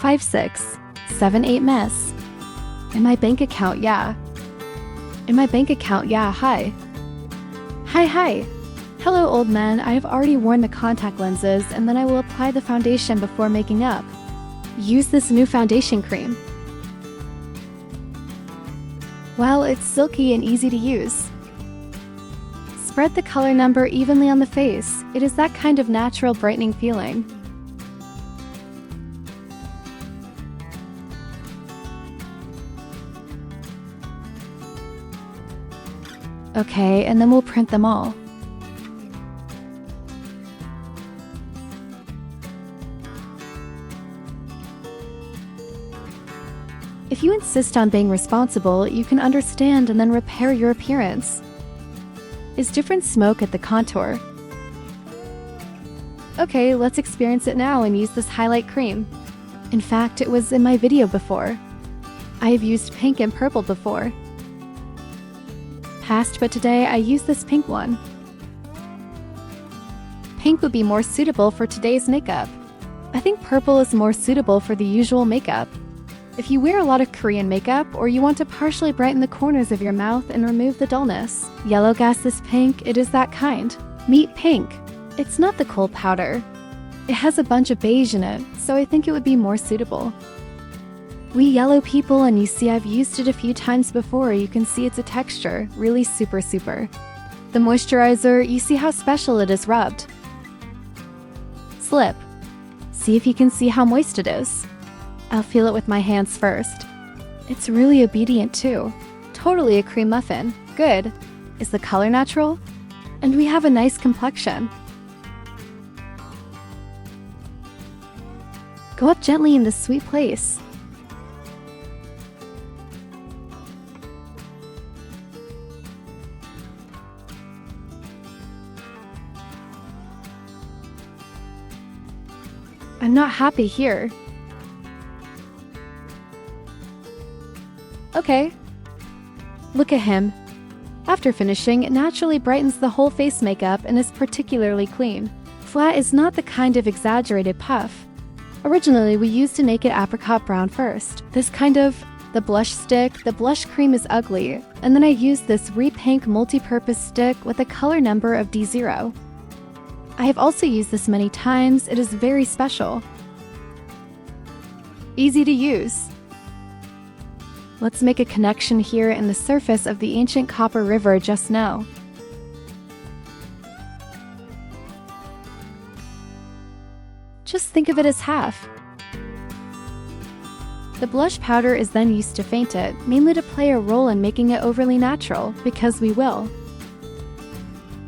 5678 mess. In my bank account, yeah. In my bank account, yeah, hi. Hi. Hello, old man. I have already worn the contact lenses, and then I will apply the foundation before making up. Use this new foundation cream. Wow, it's silky and easy to use. Spread the color number evenly on the face. It is that kind of natural brightening feeling. Okay, and then we'll print them all. If you insist on being responsible, you can understand and then repair your appearance. Is different smoke at the contour? Okay, let's experience it now and use this highlight cream. In fact, it was in my video before. I have used pink and purple before. Past, but today I use this pink one. Pink would be more suitable for today's makeup. I think purple is more suitable for the usual makeup. If you wear a lot of Korean makeup, or you want to partially brighten the corners of your mouth and remove the dullness. Yellow gas this pink, it is that kind. Meet pink. It's not the kohl powder. It has a bunch of beige in it, so I think it would be more suitable. We yellow people, and you see I've used it a few times before, you can see it's a texture, really super. The moisturizer, you see how special it is rubbed. Slip. See if you can see how moist it is. I'll feel it with my hands first. It's really obedient too. Totally a cream muffin. Good. Is the color natural? And we have a nice complexion. Go up gently in this sweet place. I'm not happy here. Okay. Look at him. After finishing, it naturally brightens the whole face makeup and is particularly clean. Flat is not the kind of exaggerated puff. Originally, we used a naked apricot brown first. This kind of the blush stick, the blush cream is ugly, and then I used this Repink multi-purpose stick with a color number of D0. I have also used this many times, it is very special. Easy to use. Let's make a connection here in the surface of the ancient copper river just now. Just think of it as half. The blush powder is then used to faint it, mainly to play a role in making it overly natural, because we will.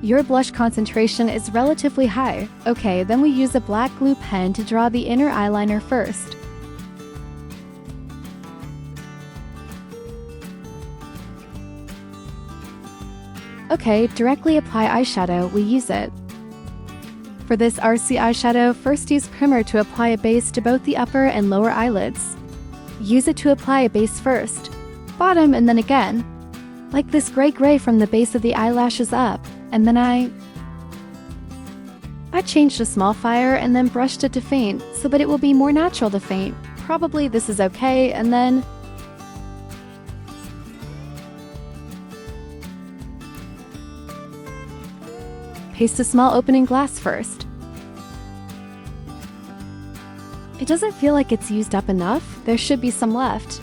Your blush concentration is relatively high. Okay, then we use a black glue pen to draw the inner eyeliner first. Okay, directly apply eyeshadow, we use it. For this RC eyeshadow, first use primer to apply a base to both the upper and lower eyelids. Use it to apply a base first, bottom and then again. Like this gray from the base of the eyelashes up, and then I changed a small fire and then brushed it to faint, so that it will be more natural to faint. Probably this is okay, and then paste a small opening glass first. It doesn't feel like it's used up enough, there should be some left.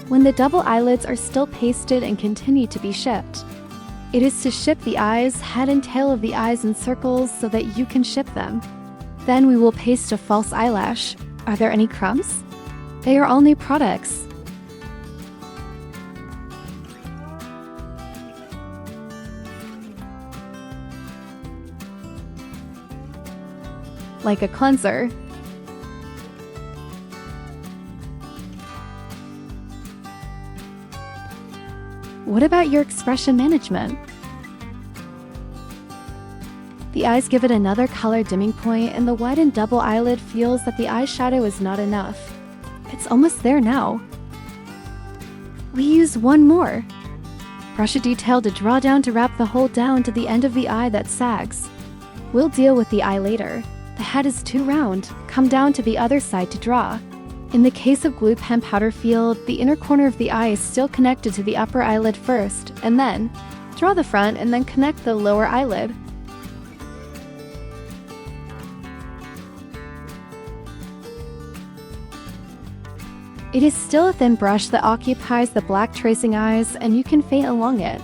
When the double eyelids are still pasted and continue to be shipped. It is to ship the eyes, head and tail of the eyes in circles so that you can ship them. Then we will paste a false eyelash. Are there any crumbs? They are all new products. Like a cleanser. What about your expression management? The eyes give it another color dimming point, and the widened double eyelid feels that the eyeshadow is not enough. It's almost there now. We use one more. Brush a detail to draw down to wrap the whole down to the end of the eye that sags. We'll deal with the eye later. The head is too round. Come down to the other side to draw. In the case of glue pen powder field, the inner corner of the eye is still connected to the upper eyelid first, and then draw the front and then connect the lower eyelid. It is still a thin brush that occupies the black tracing eyes, and you can faint along it.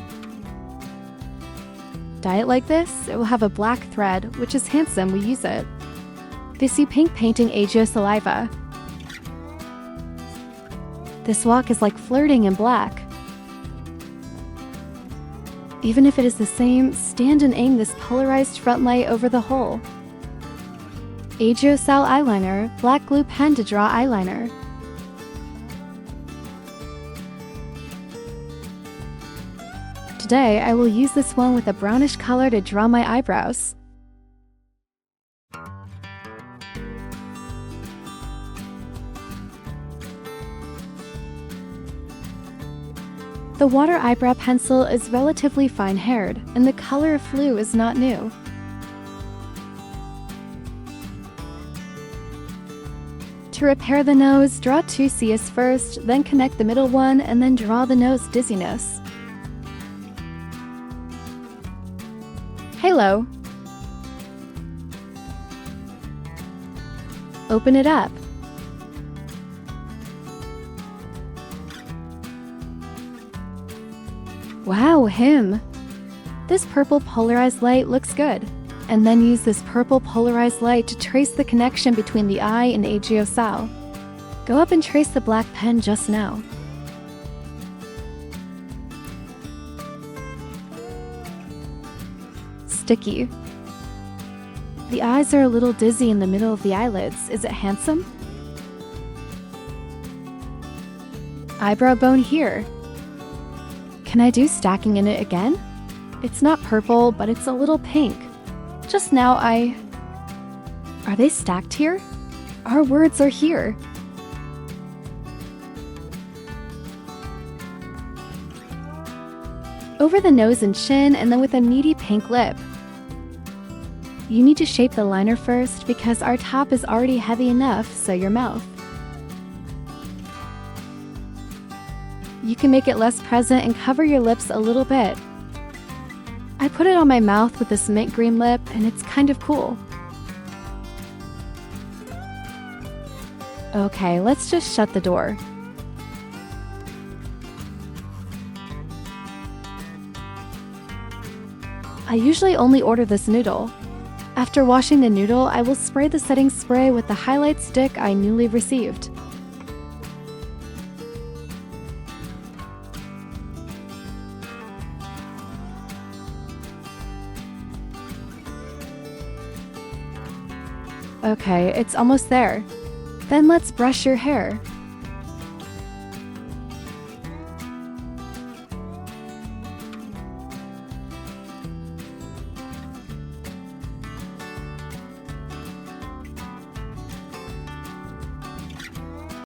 Dye it like this, it will have a black thread, which is handsome, we use it. This you pink painting Aegyo-saliva. This walk is like flirting in black. Even if it is the same, stand and aim this polarized front light over the whole. Aegyo-sal eyeliner, black glue pen to draw eyeliner. Today, I will use this one with a brownish color to draw my eyebrows. The water eyebrow pencil is relatively fine-haired, and the color of Flu is not new. To repair the nose, draw 2 Cs first, then connect the middle one, and then draw the nose dizziness. Halo. Open it up. Wow, him! This purple polarized light looks good. And then use this purple polarized light to trace the connection between the eye and Aegyo-sal. Go up and trace the black pen just now. Sticky. The eyes are a little dizzy in the middle of the eyelids. Is it handsome? Eyebrow bone here. Can I do stacking in it again? It's not purple, but it's a little pink. Just now Are they stacked here? Our words are here. Over the nose and chin, and then with a needy pink lip. You need to shape the liner first because our top is already heavy enough, so your mouth. You can make it less present and cover your lips a little bit. I put it on my mouth with this mint green lip, and it's kind of cool. Okay, let's just shut the door. I usually only order this noodle. After washing the noodle, I will spray the setting spray with the highlight stick I newly received. Okay, it's almost there. Then let's brush your hair.